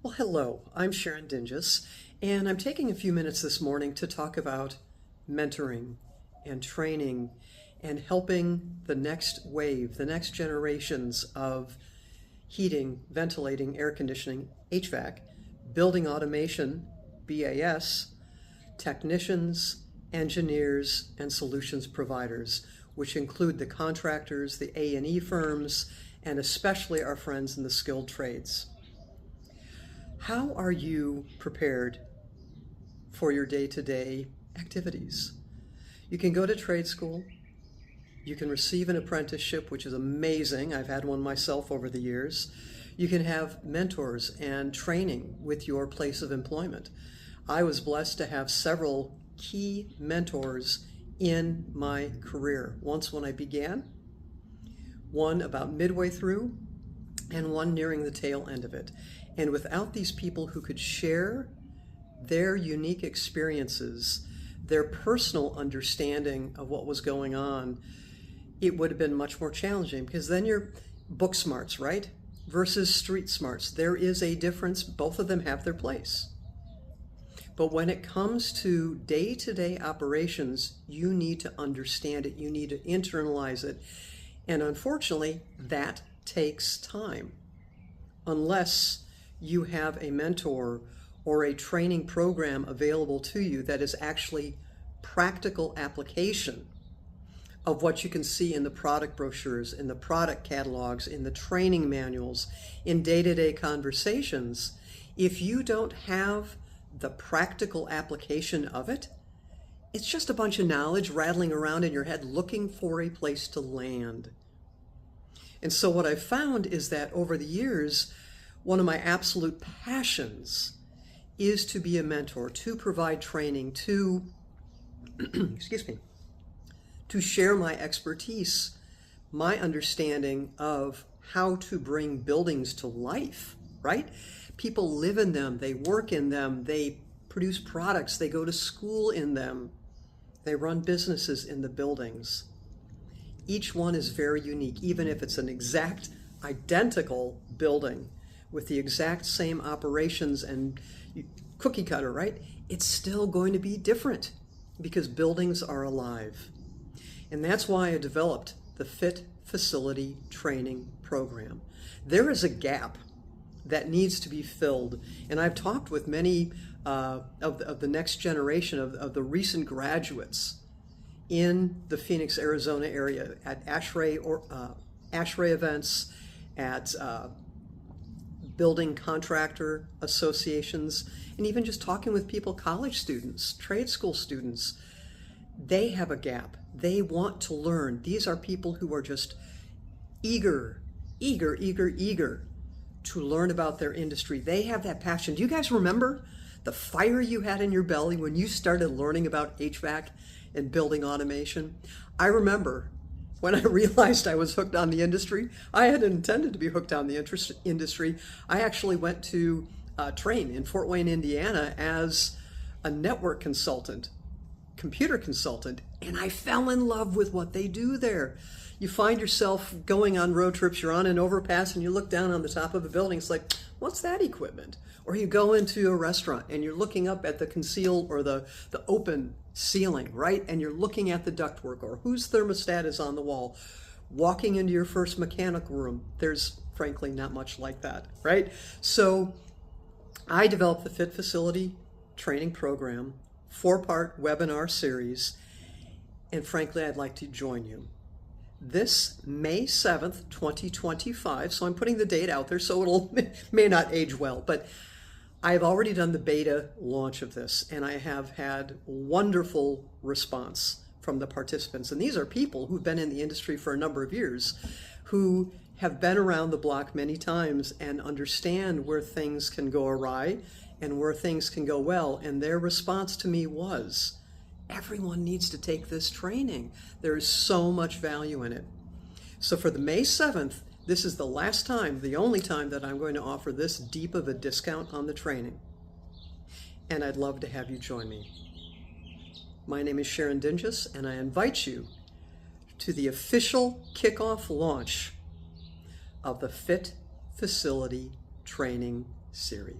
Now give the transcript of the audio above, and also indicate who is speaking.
Speaker 1: Well, hello, I'm Sharon Dingus, and I'm taking a few minutes this morning to talk about mentoring and training and helping the next wave, the next generations of heating, ventilating, air conditioning, HVAC, building automation, BAS, technicians, engineers, and solutions providers, which include the contractors, the A&E firms, and especially our friends in the skilled trades. How are you prepared for your day-to-day activities? You can go to trade school. You can receive an apprenticeship, which is amazing. I've had one myself over the years. You can have mentors and training with your place of employment. I was blessed to have several key mentors in my career. Once when I began, one about midway through, and one nearing the tail end of it. And without these people who could share their unique experiences, their personal understanding of what was going on, it would have been much more challenging, because then you're book smarts, right? Versus street smarts. There is a difference. Both of them have their place. But when it comes to day-to-day operations, you need to understand it. You need to internalize it. And unfortunately, that takes time. Unless you have a mentor or a training program available to you that is actually practical application of what you can see in the product brochures, in the product catalogs, in the training manuals, in day-to-day conversations. If you don't have the practical application of it, it's just a bunch of knowledge rattling around in your head looking for a place to land. And so what I've found is that over the years, one of my absolute passions is to be a mentor, to provide training, to, to share my expertise, my understanding of how to bring buildings to life, right? People live in them, they work in them, they produce products, they go to school in them, they run businesses in the buildings. Each one is very unique, even if it's an exact identical building with the exact same operations and cookie cutter, right? It's still going to be different because buildings are alive. And that's why I developed the Fit Facility Training Program. There is a gap that needs to be filled. And I've talked with many of the next generation of the recent graduates in the Phoenix, Arizona area at ASHRAE events, at building contractor associations, and even just talking with people, college students, trade school students. They have a gap. They want to learn. These are people who are just eager to learn about their industry. They have that passion. Do you guys remember the fire you had in your belly when you started learning about HVAC and building automation? I remember when I realized I was hooked on the industry. I hadn't intended to be hooked on the industry. I actually went to train in Fort Wayne, Indiana as a network consultant, computer consultant, and I fell in love with what they do there. You find yourself going on road trips, you're on an overpass and you look down on the top of a building, it's like, what's that equipment? Or you go into a restaurant and you're looking up at the concealed or the open ceiling, right? And you're looking at the ductwork or whose thermostat is on the wall. Walking into your first mechanical room, there's frankly not much like that, right? So I developed the Fit Facility Training Program, 4-part webinar series, and frankly, I'd like to join you. This May 7th, 2025, so I'm putting the date out there so may not age well, but I've already done the beta launch of this, and I have had wonderful response from the participants. And these are people who've been in the industry for a number of years, who have been around the block many times and understand where things can go awry and where things can go well. And their response to me was, everyone needs to take this training. There is so much value in it. So for the May 7th, this is the last time, the only time that I'm going to offer this deep of a discount on the training. And I'd love to have you join me. My name is Sharon Dingus, and I invite you to the official kickoff launch of the Fit Facility Training Series.